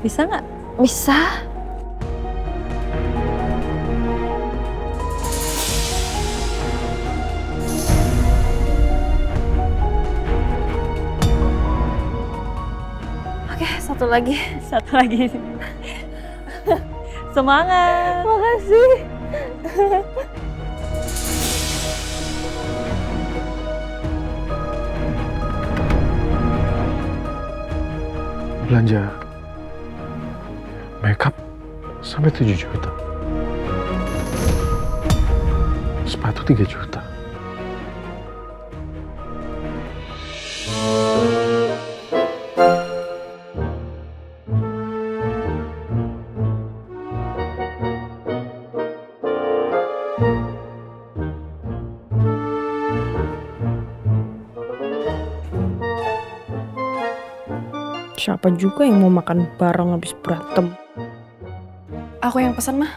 Bisa nggak? Bisa. Oke, satu lagi. Satu lagi. Semangat. Makasih. Belanja makeup sampai 7 juta. Sepatu 3 juta. Siapa juga yang mau makan bareng habis berantem? Aku yang pesan, mah.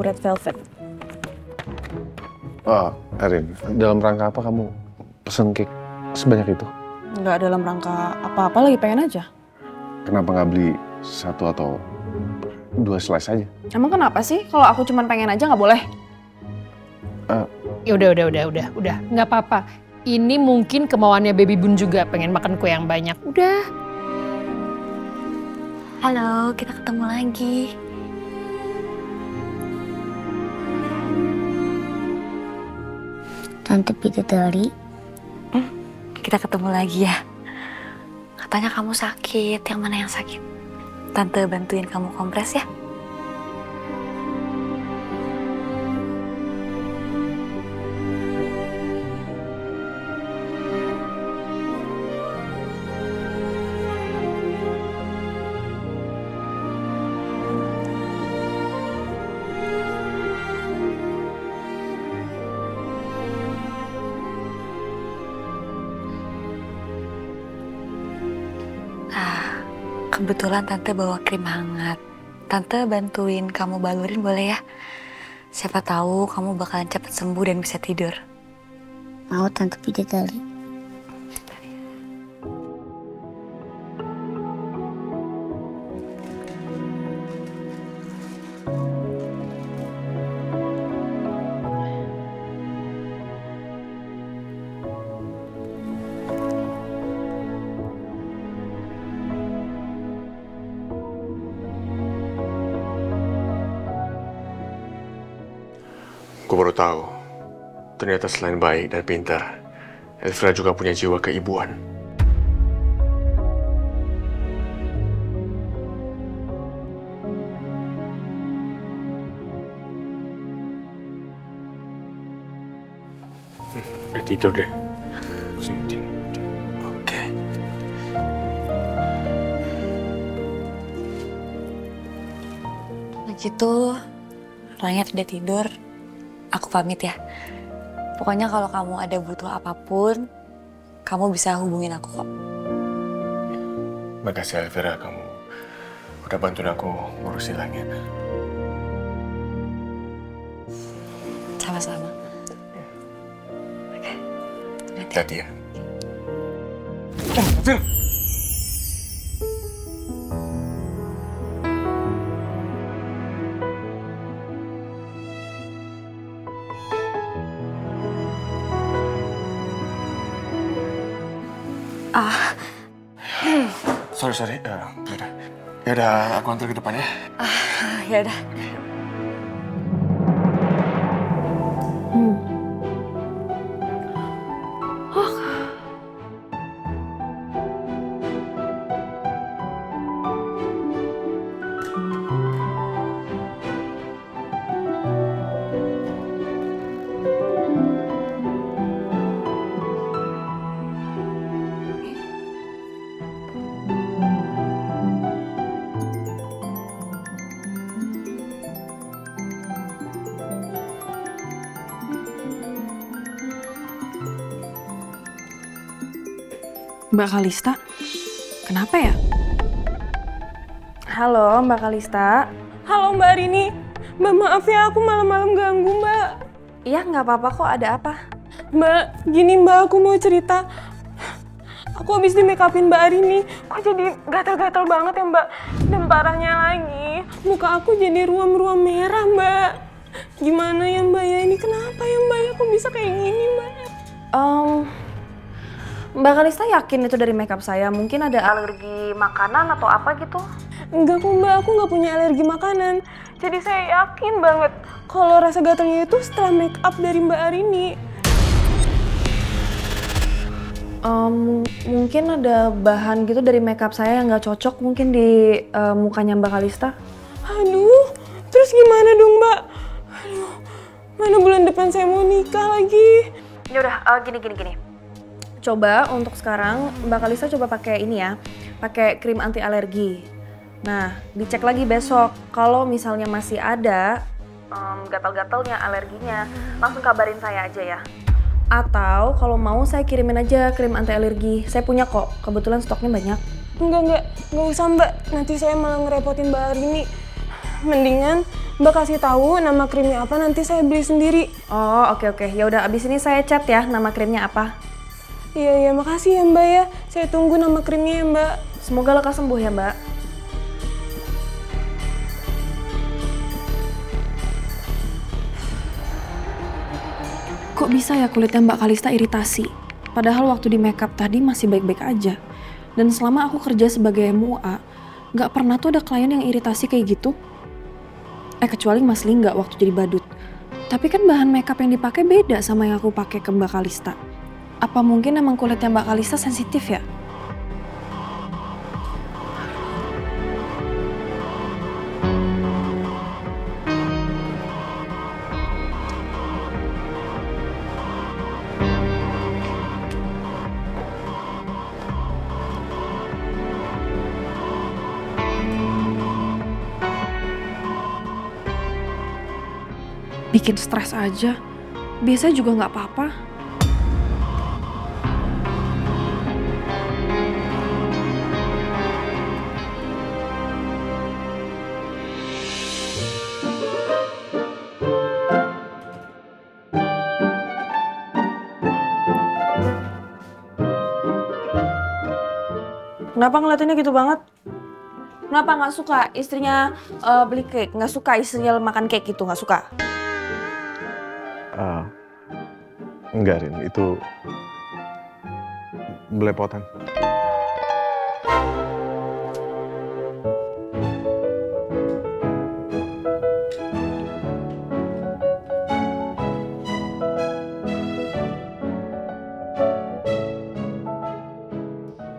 Red velvet. Oh, Erin, dalam rangka apa kamu pesen cake sebanyak itu? Nggak dalam rangka apa-apa, lagi pengen aja. Kenapa nggak beli satu atau 2 slice aja? Emang kenapa sih? Kalau aku cuma pengen aja nggak boleh? Ya udah, nggak apa-apa. Ini mungkin kemauannya Baby Bun juga, pengen makan kue yang banyak. Udah. Halo, kita ketemu lagi. Tante Bidadari. Kita ketemu lagi ya. Katanya kamu sakit, yang mana yang sakit? Tante bantuin kamu kompres ya. Kebetulan Tante bawa krim hangat. Tante bantuin kamu balurin boleh ya? Siapa tahu kamu bakalan cepat sembuh dan bisa tidur. Mau Tante Bidadari. Gue baru tahu, ternyata selain baik dan pintar, Elvira juga punya jiwa keibuan. Udah tidur deh. Oke. Begitu, Rayat udah tidur. Aku pamit ya. Pokoknya kalau kamu ada butuh apapun, kamu bisa hubungin aku kok. Makasih Elvira, kamu udah bantuin aku ngurusin Langit. Sama-sama. Oke. Hati-hati ya. Sorry. Yaudah. Yaudah, aku antar ke depan ya. Ya udah. Mbak Kalista? Kenapa ya? Halo Mbak Kalista. Halo Mbak Rini. Mbak maaf ya aku malam-malam ganggu Mbak. Iya nggak apa-apa kok, ada apa? Mbak, gini Mbak, aku mau cerita. Aku habis di make upin Mbak Arini, kok jadi gatal-gatal banget ya Mbak. Dan parahnya lagi, muka aku jadi ruam-ruam merah Mbak. Gimana ya Mbak ya, ini kenapa ya Mbak ya, kok bisa kayak gini Mbak? Mbak Kalista yakin itu dari makeup saya? Mungkin ada alergi makanan atau apa gitu? Enggak kok Mbak, aku nggak punya alergi makanan. Jadi saya yakin banget kalau rasa gatalnya itu setelah make up dari Mbak Arini. Mungkin ada bahan gitu dari makeup saya yang nggak cocok mungkin di mukanya Mbak Kalista. Aduh, terus gimana dong Mbak? Aduh, mana bulan depan saya mau nikah lagi. Ya udah, gini. Coba untuk sekarang Mbak Kalista coba pakai ini ya, pakai krim anti alergi. Nah, dicek lagi besok. Kalau misalnya masih ada gatal-gatalnya, alerginya, langsung kabarin saya aja ya. Atau kalau mau saya kirimin aja krim anti alergi. Saya punya kok, kebetulan stoknya banyak. Enggak usah Mbak. Nanti saya malah ngerepotin Mbak Arini. Mendingan Mbak kasih tahu nama krimnya apa, nanti saya beli sendiri. Oh, oke. Ya udah, abis ini saya chat ya nama krimnya apa. Iya, makasih ya Mbak ya. Saya tunggu nama krimnya ya Mbak. Semoga lekas sembuh ya Mbak. Kok bisa ya kulitnya Mbak Kalista iritasi? Padahal waktu di makeup tadi masih baik-baik aja. Dan selama aku kerja sebagai MUA, nggak pernah tuh ada klien yang iritasi kayak gitu. Kecuali Mas Lingga waktu jadi badut. Tapi kan bahan makeup yang dipakai beda sama yang aku pakai ke Mbak Kalista. Apa mungkin emang kulitnya Mbak Kalista sensitif ya? Bikin stres aja. Biasanya juga nggak apa-apa. Kenapa ngeliatinnya gitu banget? Kenapa nggak suka istrinya beli cake? Nggak suka istrinya makan cake gitu? Nggak suka? Enggak, Rin. Itu belepotan.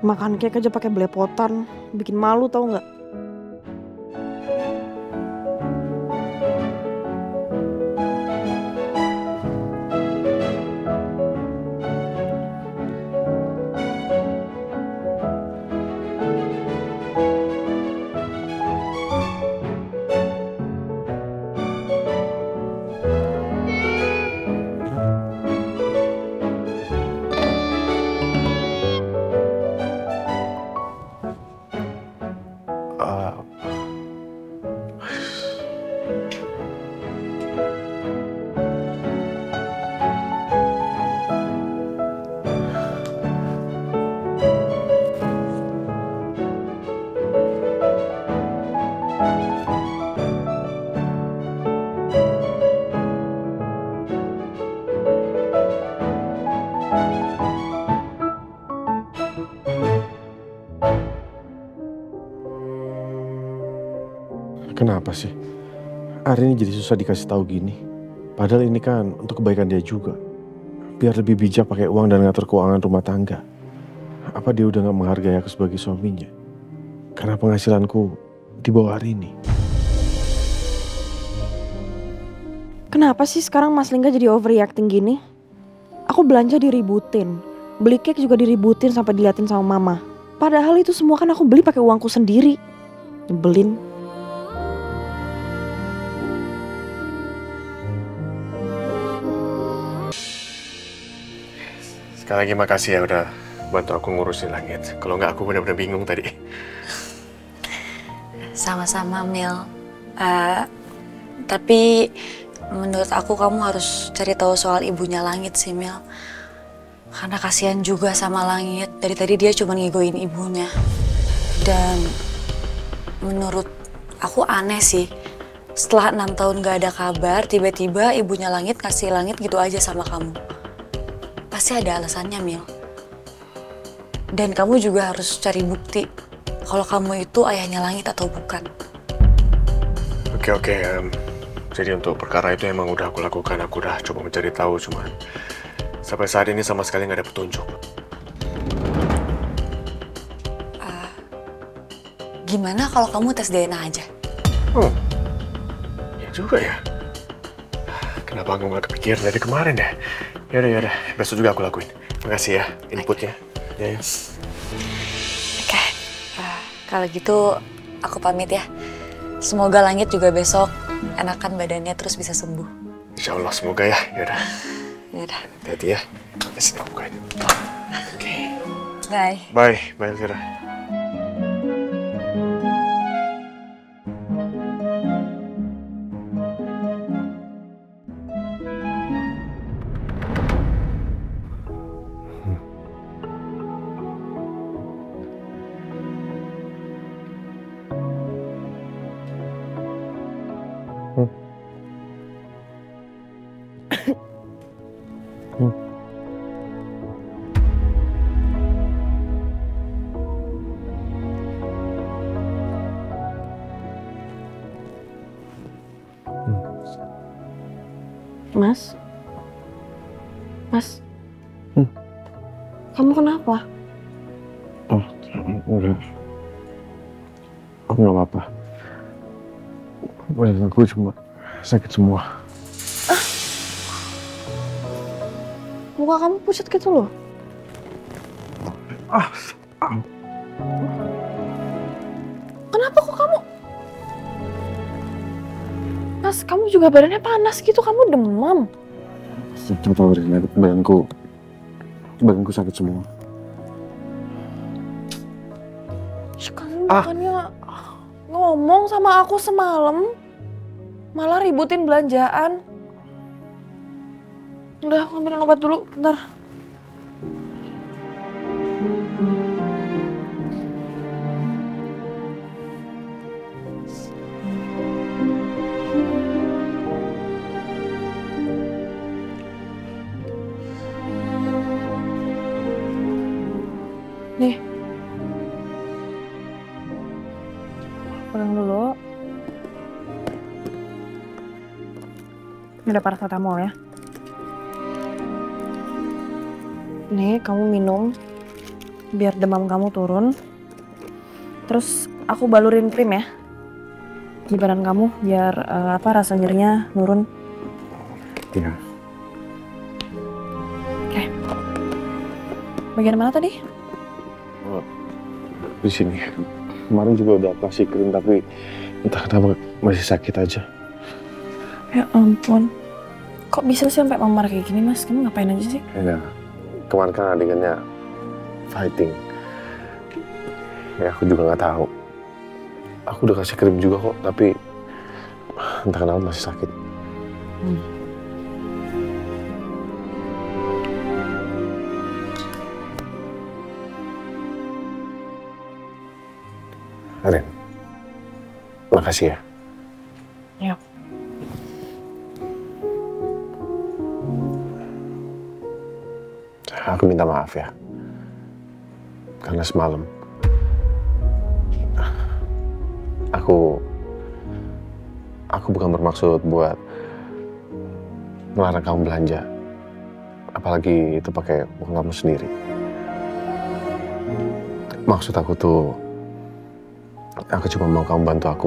Makan cake aja pakai belepotan, bikin malu tau nggak? Kenapa sih? Arini jadi susah dikasih tahu gini. Padahal ini kan untuk kebaikan dia juga. Biar lebih bijak pakai uang dan ngatur keuangan rumah tangga. Apa dia udah gak menghargai aku sebagai suaminya? Karena penghasilanku di bawah Arini. Kenapa sih sekarang Mas Lingga jadi overreacting gini? Aku belanja diributin, beli cake juga diributin sampai diliatin sama mama. Padahal itu semua kan aku beli pakai uangku sendiri. Nyebelin. Sekali lagi makasih ya udah bantu aku ngurusin langit. Kalau nggak aku benar-benar bingung tadi. Sama-sama Mil. Tapi menurut aku kamu harus cari tahu soal ibunya Langit sih, Mil. Karena kasihan juga sama Langit. Dari tadi dia cuma ngegoin ibunya. Dan menurut aku aneh sih. Setelah 6 tahun gak ada kabar, tiba-tiba ibunya Langit ngasih Langit gitu aja sama kamu. Pasti ada alasannya, Mil. Dan kamu juga harus cari bukti kalau kamu itu ayahnya Langit atau bukan. Oke. Jadi untuk perkara itu emang udah aku lakukan. Aku udah coba mencari tahu, cuman sampai saat ini sama sekali nggak ada petunjuk. Gimana kalau kamu tes DNA aja? Ya juga ya. Kenapa aku nggak kepikir dari kemarin ya? Yaudah. Besok juga aku lakuin. Makasih ya inputnya. Ya. Oke, kalau gitu aku pamit ya. Semoga Langit juga besok enakan badannya terus bisa sembuh. Insya Allah semoga ya. Yaudah. Hati-hati ya. Sini aku bukain. Oke. Bye. Bye Elvira. Mas, kamu kenapa? Enggak. Aku nggak apa-apa. Badan aku cuma sakit semua. Muka kamu pucat gitu loh. Kenapa kok kamu? Mas, kamu juga badannya panas gitu, kamu demam. Coba badanku sakit semua. Kamu bukannya ngomong sama aku semalam, malah ributin belanjaan. Udah, aku ambilin obat dulu, bentar. Nih. Pegang dulu. Ini ada paracetamol ya. Nih, kamu minum biar demam kamu turun. Terus aku balurin krim ya di badan kamu biar rasa nyerinya nurun. Iya. Oke. Bagian mana tadi? Di sini. Kemarin juga udah kasih krim tapi entah kenapa masih sakit aja. Ya ampun. Kok bisa sih sampai memar kayak gini, Mas? Kamu ngapain aja sih? Ya, kemarin kan adegannya fighting. Ya aku juga nggak tahu. Aku udah kasih krim juga kok, tapi entah kenapa masih sakit. Aren, makasih ya. Ya. Aku minta maaf ya. Karena semalam aku bukan bermaksud buat melarang kamu belanja. Apalagi itu pakai uang kamu sendiri. Maksud aku tuh, aku cuma mau kamu bantu aku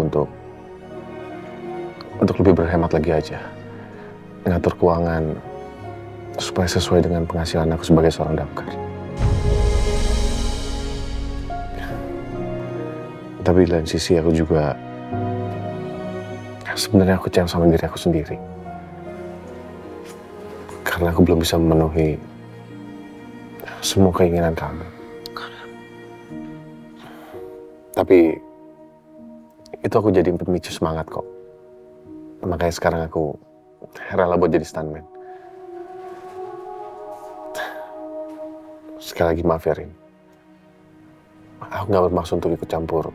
untuk lebih berhemat lagi aja. Ngatur keuangan supaya sesuai dengan penghasilan aku sebagai seorang damkar. Tapi di lain sisi aku juga sebenarnya aku kecewa sama diri aku sendiri. Karena aku belum bisa memenuhi semua keinginan kamu. Tapi itu aku jadiin pemicu semangat kok. Makanya sekarang aku rela buat jadi stuntman. Sekali lagi maaf ya, Rin. Aku gak bermaksud untuk ikut campur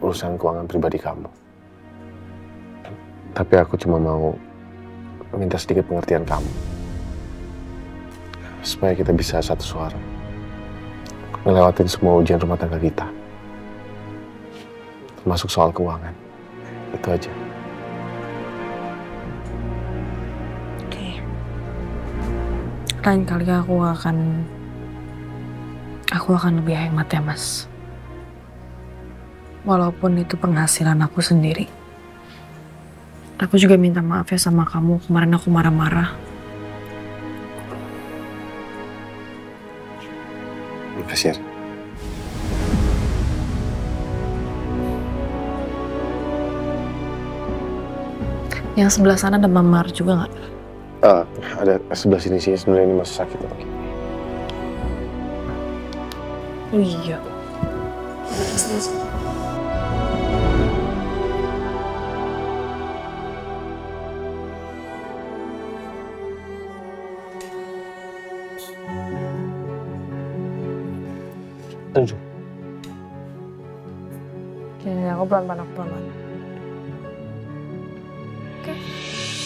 urusan keuangan pribadi kamu. Tapi aku cuma mau minta sedikit pengertian kamu. Supaya kita bisa satu suara. Ngelewatin semua ujian rumah tangga kita. Termasuk soal keuangan. Itu aja. Oke. Lain kali aku akan lebih hemat ya, Mas. Walaupun itu penghasilan aku sendiri. Aku juga minta maaf ya sama kamu. Kemarin aku marah-marah. Makasih ya. Yang sebelah sana ada Mamar juga nggak? Ada sebelah sini sih, sebenarnya ini masih sakit lagi. Oh iya. Aduh. Ini aku pelan-pelan.